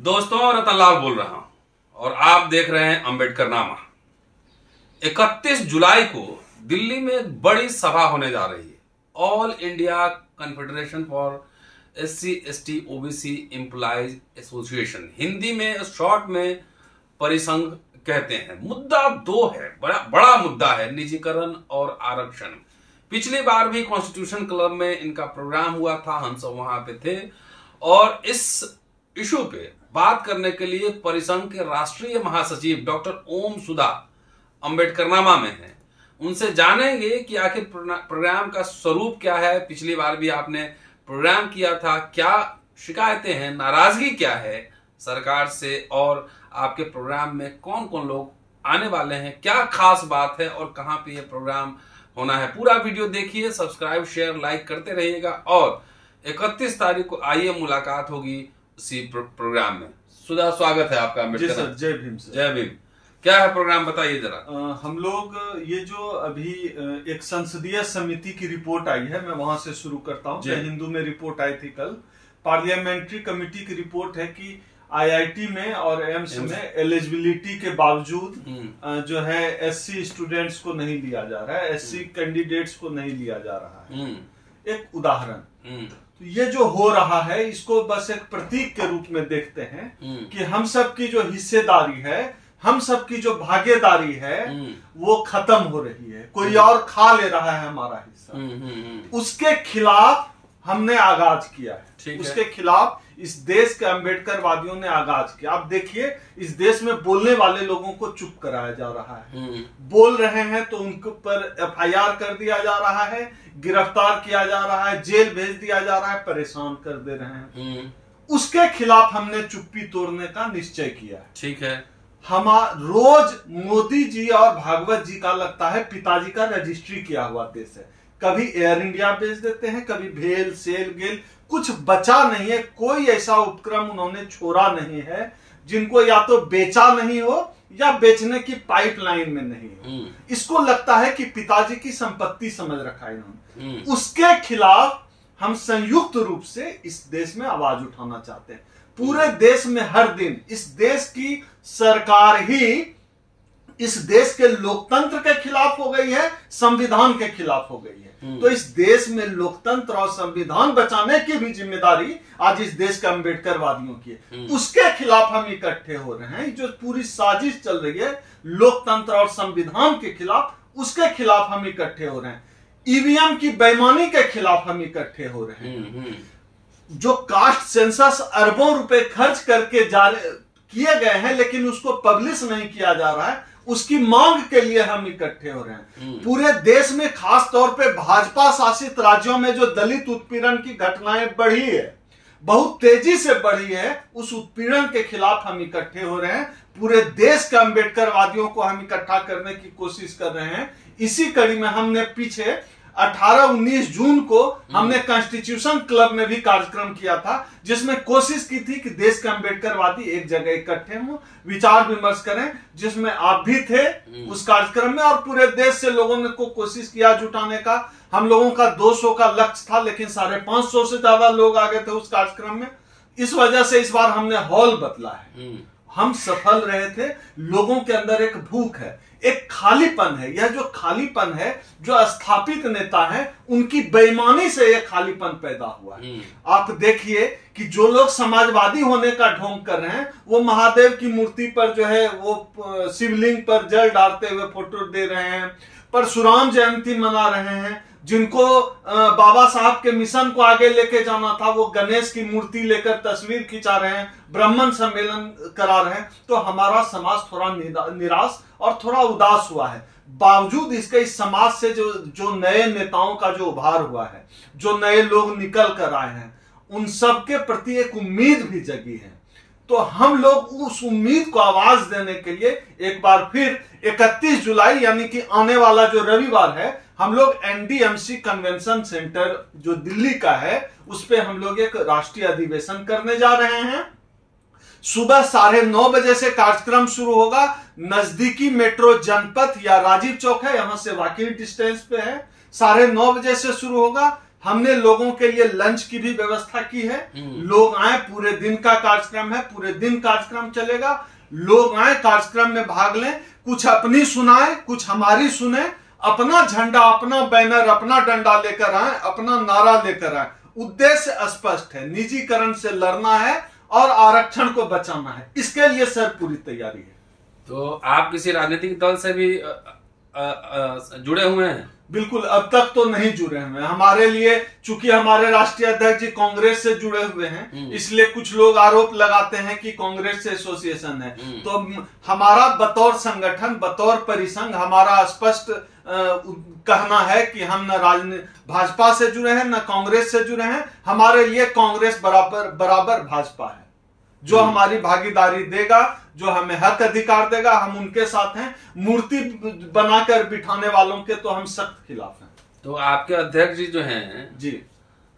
दोस्तों, रतनलाल बोल रहा हूं और आप देख रहे हैं अंबेडकर नामा। 31 जुलाई को दिल्ली में एक बड़ी सभा होने जा रही है। All India confederation for SC ST OBC employees association, Hindi में शॉर्ट में परिसंघ कहते हैं। मुद्दा दो है, बड़ा मुद्दा है, निजीकरण और आरक्षण। पिछली बार भी कॉन्स्टिट्यूशन क्लब में इनका प्रोग्राम हुआ था, हम सब वहां पे थे और इस इशू पे बात करने के लिए परिसंघ के राष्ट्रीय महासचिव डॉक्टर ओम सुधा अंबेडकर नामा में हैं। उनसे जानेंगे कि आखिर प्रोग्राम का स्वरूप क्या है। पिछली बार भी आपने प्रोग्राम किया था, क्या शिकायतें हैं, नाराजगी क्या है सरकार से, और आपके प्रोग्राम में कौन कौन लोग आने वाले हैं, क्या खास बात है और कहां पे ये प्रोग्राम होना है। पूरा वीडियो देखिए, सब्सक्राइब शेयर लाइक करते रहिएगा और 31 तारीख को आइए, मुलाकात होगी इसी प्रोग्राम में। सुधा, स्वागत है आपका जी सर। जय भीम सर। जय भीम। क्या है प्रोग्राम, बताइए जरा। हम लोग ये जो अभी एक संसदीय समिति की रिपोर्ट आई है, मैं वहां से शुरू करता हूँ। हिंदू में रिपोर्ट आई थी कल। पार्लियामेंट्री कमेटी की रिपोर्ट है कि IIT में और एम्स में एलिजिबिलिटी के बावजूद जो है SC स्टूडेंट्स को नहीं लिया जा रहा है, SC कैंडिडेट्स को नहीं लिया जा रहा है। एक उदाहरण, तो ये जो हो रहा है इसको बस एक प्रतीक के रूप में देखते हैं कि हम सब की जो हिस्सेदारी है, हम सब की जो भागीदारी है वो खत्म हो रही है, कोई और खा ले रहा है हमारा हिस्सा। उसके खिलाफ हमने आगाज किया है, उसके खिलाफ इस देश के अंबेडकर वादियों ने आगाज किया। आप देखिए, इस देश में बोलने वाले लोगों को चुप कराया जा रहा है। बोल रहे हैं तो उनके ऊपर FIR कर दिया जा रहा है, गिरफ्तार किया जा रहा है, जेल भेज दिया जा रहा है, परेशान कर दे रहे हैं। उसके खिलाफ हमने चुप्पी तोड़ने का निश्चय किया है। ठीक है। रोज मोदी जी और भागवत जी का लगता है पिताजी का रजिस्ट्री किया हुआ देश है। कभी एयर इंडिया बेच देते हैं, कभी भेल सेल गेल, कुछ बचा नहीं है। कोई ऐसा उपक्रम उन्होंने छोड़ा नहीं है जिनको या तो बेचा नहीं हो या बेचने की पाइपलाइन में नहीं हो। इसको लगता है कि पिताजी की संपत्ति समझ रखा है इन्होंने। उसके खिलाफ हम संयुक्त रूप से इस देश में आवाज उठाना चाहते हैं। पूरे देश में हर दिन इस देश की सरकार ही इस देश के लोकतंत्र के खिलाफ हो गई है, संविधान के खिलाफ हो गई है। तो इस देश में लोकतंत्र और संविधान बचाने की भी जिम्मेदारी आज इस देश के अंबेडकर वादियों की है। उसके खिलाफ हम इकट्ठे हो रहे हैं। जो पूरी साजिश चल रही है लोकतंत्र और संविधान के खिलाफ, उसके खिलाफ हम इकट्ठे हो रहे हैं। EVM की बेईमानी के खिलाफ हम इकट्ठे हो रहे हैं। जो कास्ट सेंसस अरबों रुपए खर्च करके किए गए हैं लेकिन उसको पब्लिश नहीं किया जा रहा है, उसकी मांग के लिए हम इकट्ठे हो रहे हैं। पूरे देश में खास तौर पे भाजपा शासित राज्यों में जो दलित उत्पीड़न की घटनाएं बढ़ी है, बहुत तेजी से बढ़ी है, उस उत्पीड़न के खिलाफ हम इकट्ठे हो रहे हैं। पूरे देश के अंबेडकर वादियों को हम इकट्ठा करने की कोशिश कर रहे हैं। इसी कड़ी में हमने पीछे 18-19 जून को हमने कॉन्स्टिट्यूशन क्लब में भी कार्यक्रम किया था, जिसमें कोशिश की थी कि देश के अंबेडकरवादी एक जगह इकट्ठे हों, विचार विमर्श करें, जिसमें आप भी थे उस कार्यक्रम में और पूरे देश से लोगों ने को कोशिश किया जुटाने का। हम लोगों का 200 का लक्ष्य था लेकिन 550 से ज्यादा लोग आ गए थे उस कार्यक्रम में। इस वजह से इस बार हमने हॉल बदला है। हम सफल रहे थे। लोगों के अंदर एक भूख है, एक खालीपन है। यह जो खालीपन है, जो स्थापित नेता है उनकी बेईमानी से यह खालीपन पैदा हुआ है। आप देखिए कि जो लोग समाजवादी होने का ढोंग कर रहे हैं, वो महादेव की मूर्ति पर जो है वो शिवलिंग पर जल डालते हुए फोटो दे रहे हैं, परशुराम जयंती मना रहे हैं। जिनको बाबा साहब के मिशन को आगे लेके जाना था, वो गणेश की मूर्ति लेकर तस्वीर खिंचा रहे हैं, ब्राह्मण सम्मेलन करा रहे हैं। तो हमारा समाज थोड़ा निराश और थोड़ा उदास हुआ है। बावजूद इसके इस समाज से जो नए नेताओं का जो उभार हुआ है, जो नए लोग निकल कर आए हैं, उन सब के प्रति एक उम्मीद भी जगी है। तो हम लोग उस उम्मीद को आवाज देने के लिए एक बार फिर 31 जुलाई यानी कि आने वाला जो रविवार है, हम लोग NDMC कन्वेंशन सेंटर जो दिल्ली का है, उस पे हम लोग एक राष्ट्रीय अधिवेशन करने जा रहे हैं। सुबह 9:30 बजे से कार्यक्रम शुरू होगा। नजदीकी मेट्रो जनपथ या राजीव चौक है, यहां से वॉकिंग डिस्टेंस पे है। 9:30 बजे से शुरू होगा। हमने लोगों के लिए लंच की भी व्यवस्था की है। लोग आए, पूरे दिन का कार्यक्रम है, पूरे दिन कार्यक्रम चलेगा। लोग आए, कार्यक्रम में भाग लें, कुछ अपनी सुनाए, कुछ हमारी सुने, अपना झंडा, अपना बैनर, अपना डंडा लेकर आए, अपना नारा लेकर आए। उद्देश्य स्पष्ट है, निजीकरण से लड़ना है और आरक्षण को बचाना है। इसके लिए सर पूरी तैयारी है। तो आप किसी राजनीतिक दल से भी जुड़े हुए हैं? बिल्कुल, अब तक तो नहीं जुड़े हुए हैं। हमारे लिए, चूंकि हमारे राष्ट्रीय अध्यक्ष जी कांग्रेस से जुड़े हुए हैं, इसलिए कुछ लोग आरोप लगाते हैं कि कांग्रेस से एसोसिएशन है। तो हमारा बतौर संगठन, बतौर परिसंघ, हमारा स्पष्ट कहना है कि हम न भाजपा से जुड़े हैं, न कांग्रेस से जुड़े हैं। हमारे लिए कांग्रेस बराबर भाजपा है। जो हमारी भागीदारी देगा, जो हमें हक अधिकार देगा, हम उनके साथ हैं। मूर्ति बनाकर बिठाने वालों के तो हम सख्त खिलाफ हैं। तो आपके अध्यक्ष जी जो हैं जी,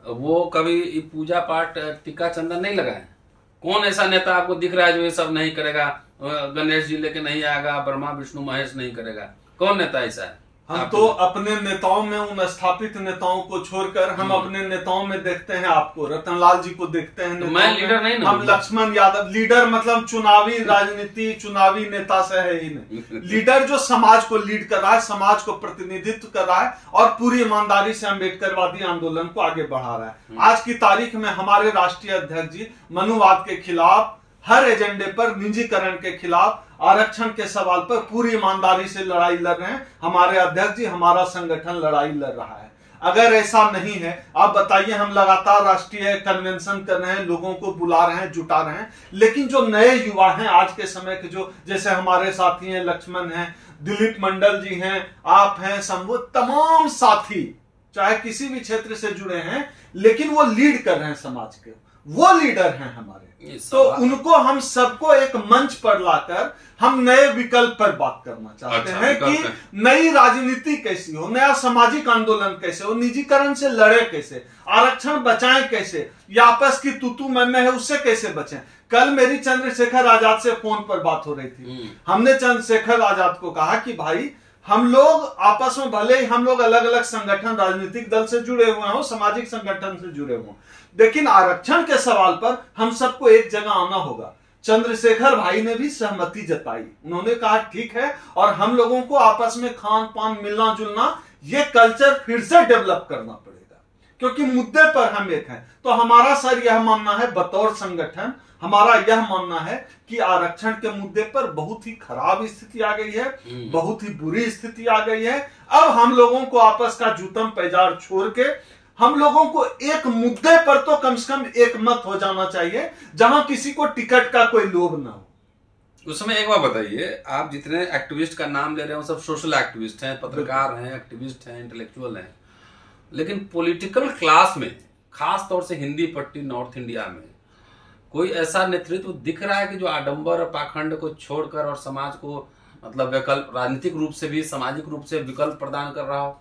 वो कभी पूजा पाठ, टीका चंदन नहीं लगाए? कौन ऐसा नेता आपको दिख रहा है जो ये सब नहीं करेगा? गणेश जी लेके नहीं आएगा, ब्रह्मा विष्णु महेश नहीं करेगा? कौन नेता ऐसा है? हम तो अपने नेताओं में, उन स्थापित नेताओं को छोड़कर हम अपने नेताओं में देखते हैं आपको, रतनलाल जी को देखते हैं। तो मैं लीडर नहीं ना, हम लक्ष्मण यादव। लीडर मतलब चुनावी राजनीति, चुनावी नेता से है ही नहीं। लीडर जो समाज को लीड कर रहा है, समाज को प्रतिनिधित्व कर रहा है और पूरी ईमानदारी से अम्बेडकरवादी आंदोलन को आगे बढ़ा रहा है। आज की तारीख में हमारे राष्ट्रीय अध्यक्ष जी मनुवाद के खिलाफ, हर एजेंडे पर, निजीकरण के खिलाफ, आरक्षण के सवाल पर पूरी ईमानदारी से लड़ाई लड़ रहे हैं। हमारे अध्यक्ष जी, हमारा संगठन लड़ाई लड़ रहा है। अगर ऐसा नहीं है, आप बताइए, हम लगातार राष्ट्रीय कन्वेंशन कर रहे हैं, लोगों को बुला रहे हैं, जुटा रहे हैं, लेकिन जो नए युवा हैं आज के समय के, जो जैसे हमारे साथी हैं, लक्ष्मण हैं, दिलीप मंडल जी हैं, आप हैं, तमाम साथी चाहे किसी भी क्षेत्र से जुड़े हैं, लेकिन वो लीड कर रहे हैं समाज के, वो लीडर हैं हमारे। तो उनको, हम सबको एक मंच पर लाकर हम नए विकल्प पर बात करना चाहते हैं कि नई राजनीति कैसी हो, नया सामाजिक आंदोलन कैसे हो, निजीकरण से लड़े कैसे, आरक्षण बचाएं कैसे, या आपस की तू मैं है उससे कैसे बचें। कल मेरी चंद्रशेखर आजाद से फोन पर बात हो रही थी। हमने चंद्रशेखर आजाद को कहा कि भाई, हम लोग आपस में, भले ही हम लोग अलग अलग संगठन, राजनीतिक दल से जुड़े हुए हो, सामाजिक संगठन से जुड़े हुए, लेकिन आरक्षण के सवाल पर हम सबको एक जगह आना होगा। चंद्रशेखर भाई ने भी सहमति जताई। उन्होंने कहा ठीक है, और हम लोगों को आपस में खान पान, मिलना जुलना, ये कल्चर फिर से डेवलप करना पड़ेगा, क्योंकि मुद्दे पर हम एक हैं। तो हमारा सर यह मानना है, बतौर संगठन हमारा यह मानना है कि आरक्षण के मुद्दे पर बहुत ही खराब स्थिति आ गई है, बहुत ही बुरी स्थिति आ गई है। अब हम लोगों को आपस का जूतम पैजार छोड़ के हम लोगों को एक मुद्दे पर तो कम से कम एक मत हो जाना चाहिए, जहां किसी को टिकट का कोई लोभ ना हो। उसमें एक बात बताइए, आप जितने एक्टिविस्ट का नाम ले रहे हैं वो सब सोशल एक्टिविस्ट हैं, पत्रकार हैं, एक्टिविस्ट हैं, इंटेलेक्चुअल हैं, लेकिन पॉलिटिकल क्लास में, खास तौर से हिंदी पट्टी नॉर्थ इंडिया में, कोई ऐसा नेतृत्व दिख रहा है कि जो आडंबर और पाखंड को छोड़कर और समाज को, मतलब विकल्प, राजनीतिक रूप से भी, सामाजिक रूप से विकल्प प्रदान कर रहा हो?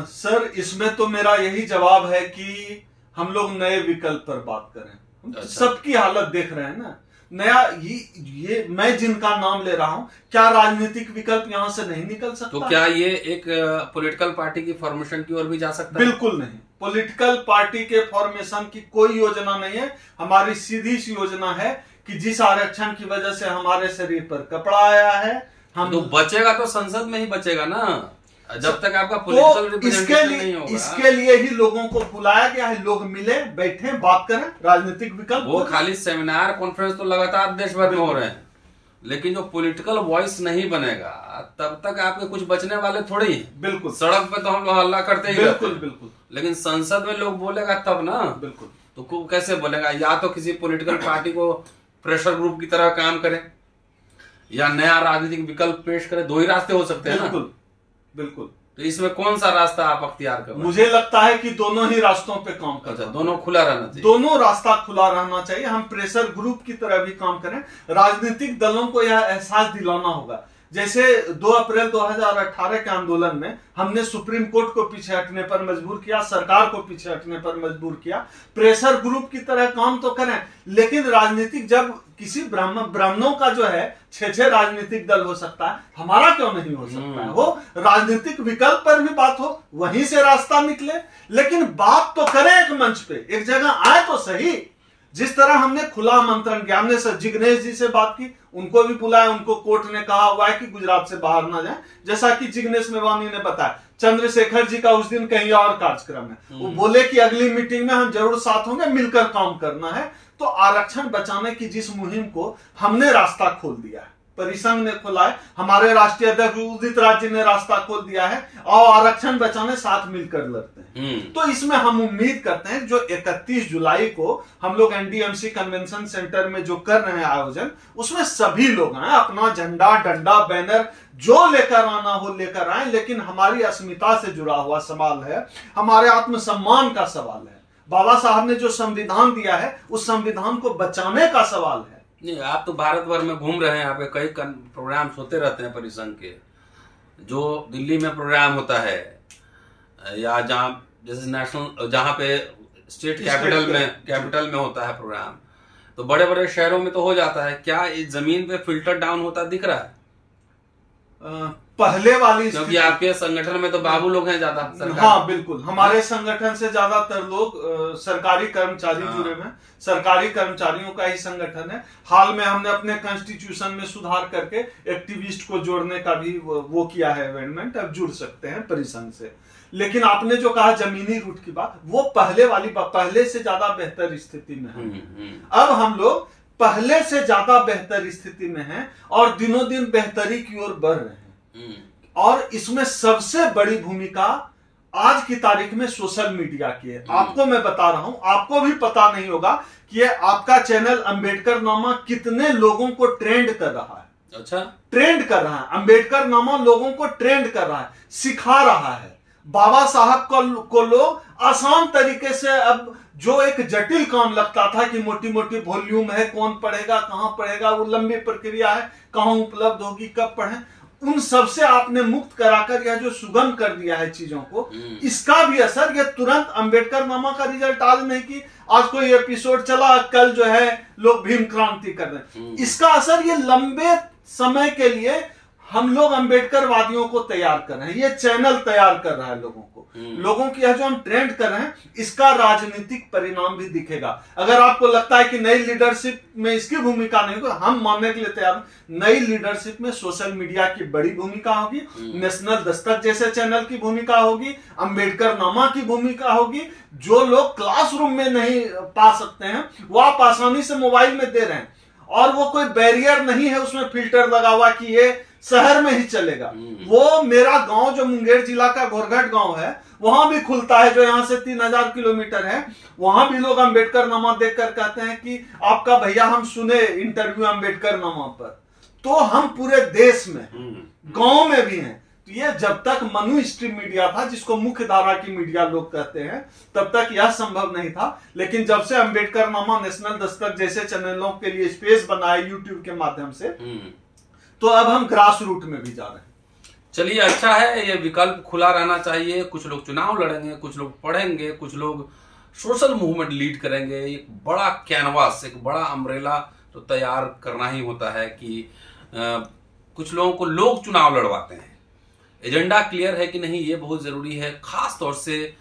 सर, इसमें तो मेरा यही जवाब है कि हम लोग नए विकल्प पर बात करें। अच्छा। सबकी हालत देख रहे हैं ना, नया ये मैं जिनका नाम ले रहा हूं, क्या राजनीतिक विकल्प यहां से नहीं निकल सकता? तो क्या ये एक पॉलिटिकल पार्टी की फॉर्मेशन की ओर भी जा सकता है? बिल्कुल नहीं, पॉलिटिकल पार्टी के फॉर्मेशन की कोई योजना नहीं है। हमारी सीधी सी योजना है कि जिस आरक्षण की वजह से हमारे शरीर पर कपड़ा आया है, हम तो बचेगा तो संसद में ही बचेगा ना, जब तक आपका पॉलिटिकल रिप्रेजेंटेशन नहीं होगा। इसके लिए ही लोगों को बुलाया गया है, लोग मिले, बैठे, बात करें, राजनीतिक विकल्प। वो खाली सेमिनार, कॉन्फ्रेंस तो लगातार देश भर में हो रहे हैं, लेकिन जो पॉलिटिकल वॉइस नहीं बनेगा तब तक आपके कुछ बचने वाले थोड़े ही। बिल्कुल, सड़क पे तो हम लोग हल्ला करते ही बिल्कुल बिल्कुल, लेकिन संसद में लोग बोलेगा तब ना। बिल्कुल, तो कैसे बोलेगा? या तो किसी पॉलिटिकल पार्टी को प्रेशर ग्रुप की तरह काम करे, या नया राजनीतिक विकल्प पेश करे। दो ही रास्ते हो सकते हैं ना। बिल्कुल बिल्कुल। तो इसमें कौन सा रास्ता आप अख्तियार कर? मुझे लगता है कि दोनों ही रास्तों पे काम करना। अच्छा, दोनों खुला रहना चाहिए। दोनों रास्ता खुला रहना चाहिए। हम प्रेशर ग्रुप की तरह भी काम करें। राजनीतिक दलों को यह एहसास दिलाना होगा जैसे 2 अप्रैल 2018 के आंदोलन में हमने सुप्रीम कोर्ट को पीछे हटने पर मजबूर किया, सरकार को पीछे हटने पर मजबूर किया। प्रेशर ग्रुप की तरह काम तो करें, लेकिन राजनीतिक जब किसी ब्राह्मणों का जो है 6 राजनीतिक दल हो सकता है, हमारा क्यों नहीं हो सकता है? वो राजनीतिक विकल्प पर भी बात हो, वहीं से रास्ता निकले, लेकिन बात तो करें एक मंच पे, एक जगह आए तो सही। जिस तरह हमने खुला आमंत्रण किया, हमने सर जिग्नेश जी से बात की, उनको भी बुलाया, उनको कोर्ट ने कहा हुआ है कि गुजरात से बाहर ना जाए, जैसा कि जिग्नेश मेवानी ने बताया। चंद्रशेखर जी का उस दिन कहीं और कार्यक्रम है, वो बोले कि अगली मीटिंग में हम जरूर साथ होंगे, मिलकर काम करना है। तो आरक्षण बचाने की जिस मुहिम को हमने रास्ता खोल दिया है, परिसंघ ने खोला है, हमारे राष्ट्रीय अध्यक्ष उदित राज जी ने रास्ता खोल दिया है, और आरक्षण बचाने साथ मिलकर लड़ते हैं। तो इसमें हम उम्मीद करते हैं जो 31 जुलाई को हम लोग एनडीएमसी कन्वेंशन सेंटर में जो कर रहे हैं आयोजन, उसमें सभी लोग आए, अपना झंडा, डंडा, बैनर जो लेकर आना हो लेकर आए, लेकिन हमारी अस्मिता से जुड़ा हुआ सवाल है, हमारे आत्मसम्मान का सवाल है। बाबा साहब ने जो संविधान दिया है, उस संविधान को बचाने का सवाल है। नहीं, आप तो भारत भर में घूम रहे हैं, यहाँ पे कई प्रोग्राम्स होते रहते हैं परिसंघ के। जो दिल्ली में प्रोग्राम होता है या जहाँ जैसे नेशनल, जहाँ पे स्टेट कैपिटल में होता है प्रोग्राम, तो बड़े बड़े शहरों में तो हो जाता है। क्या इस जमीन पे फिल्टर डाउन होता दिख रहा है? पहले वाली, क्योंकि आपके संगठन में तो बाबू लोग हैं ज्यादा सरकार। हाँ बिल्कुल, हमारे संगठन से ज्यादातर लोग सरकारी कर्मचारी जुड़े हुए हैं, सरकारी कर्मचारियों का ही संगठन है। हाल में हमने अपने कॉन्स्टिट्यूशन में सुधार करके एक्टिविस्ट को जोड़ने का भी वो किया है अमेंडमेंट, अब जुड़ सकते हैं परिसंघ से। लेकिन आपने जो कहा जमीनी रूट की बात, वो पहले वाली बात, पहले से ज्यादा बेहतर स्थिति में है। अब हम लोग पहले से ज्यादा बेहतर स्थिति में हैं और दिनों दिन बेहतरी की ओर बढ़ रहे हैं। और इसमें सबसे बड़ी भूमिका आज की तारीख में सोशल मीडिया की है। आपको मैं बता रहा हूं, आपको भी पता नहीं होगा कि ये आपका चैनल अंबेडकर नामा कितने लोगों को ट्रेंड कर रहा है। अच्छा, ट्रेंड कर रहा है, अंबेडकर नामा लोगों को ट्रेंड कर रहा है, सिखा रहा है। बाबा साहब को लोग आसान तरीके से, अब जो एक जटिल काम लगता था कि मोटी मोटी वॉल्यूम है, कौन पढ़ेगा, कहां पढ़ेगा, वो लंबी प्रक्रिया है, कहां उपलब्ध होगी, कब पढ़ें, उन सबसे आपने मुक्त कराकर यह जो सुगम कर दिया है चीजों को, इसका भी असर ये तुरंत अंबेडकर नामा का रिजल्ट आज नहीं कि आज कोई एपिसोड चला, कल जो है लोग भीम क्रांति कर रहे हैं। इसका असर ये लंबे समय के लिए हम लोग अंबेडकर वादियों को तैयार कर रहे हैं, ये चैनल तैयार कर रहा है लोगों को। लोगों की यह जो हम ट्रेंड कर रहे हैं, इसका राजनीतिक परिणाम भी दिखेगा। अगर आपको लगता है कि नई लीडरशिप में इसकी भूमिका नहीं होगी, हम मानने के लिए तैयार। नई लीडरशिप में सोशल मीडिया की बड़ी भूमिका होगी, नेशनल दस्तक जैसे चैनल की भूमिका होगी, अंबेडकर नामा की भूमिका होगी। जो लोग क्लासरूम में नहीं पा सकते हैं, वो आप आसानी से मोबाइल में दे रहे हैं, और वो कोई बैरियर नहीं है उसमें फिल्टर लगा हुआ कि ये शहर में ही चलेगा। वो मेरा गांव जो मुंगेर जिला का घोरघट गांव है, वहां भी खुलता है, जो यहां से 3000 किलोमीटर है। वहां भी लोग अंबेडकर नामा देखकर कहते हैं कि आपका भैया हम सुने इंटरव्यू अंबेडकर नामा पर। तो हम पूरे देश में, गांव में भी हैं। तो ये जब तक मनु स्ट्रीम मीडिया था, जिसको मुख्य धारा की मीडिया लोग कहते हैं, तब तक यह संभव नहीं था। लेकिन जब से अंबेडकर नामा, नेशनल दस्तक जैसे चैनलों के लिए स्पेस बनाए यूट्यूब के माध्यम से, तो अब हम ग्रास रूट में भी जा रहे हैं। चलिए, अच्छा है, ये विकल्प खुला रहना चाहिए। कुछ लोग चुनाव लड़ेंगे, कुछ लोग पढ़ेंगे, कुछ लोग सोशल मूवमेंट लीड करेंगे। एक बड़ा कैनवास, एक बड़ा अम्ब्रेला तो तैयार करना ही होता है कि कुछ लोगों को लोग चुनाव लड़वाते हैं। एजेंडा क्लियर है कि नहीं, ये बहुत जरूरी है। खास तौर से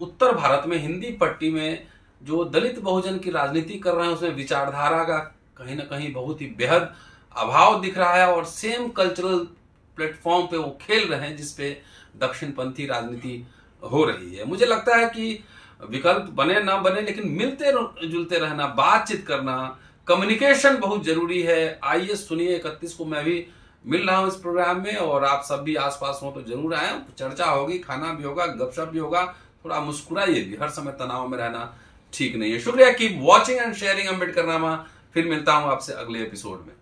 उत्तर भारत में, हिंदी पट्टी में जो दलित बहुजन की राजनीति कर रहे हैं, उसमें विचारधारा का कहीं ना कहीं बहुत ही बेहद अभाव दिख रहा है, और सेम कल्चरल प्लेटफॉर्म पे वो खेल रहे हैं जिसपे दक्षिणपंथी राजनीति हो रही है। मुझे लगता है कि विकल्प बने ना बने, लेकिन मिलते जुलते रहना, बातचीत करना, कम्युनिकेशन बहुत जरूरी है। आइए सुनिए, 31 को मैं भी मिल रहा हूं इस प्रोग्राम में, और आप सब भी आसपास हो तो जरूर आए। चर्चा होगी, खाना भी होगा, गपशप भी होगा, थोड़ा मुस्कुराइए भी। हर समय तनाव में रहना ठीक नहीं है। शुक्रिया, keep watching and sharing Ambedkar नामा। फिर मिलता हूं आपसे अगले एपिसोड में।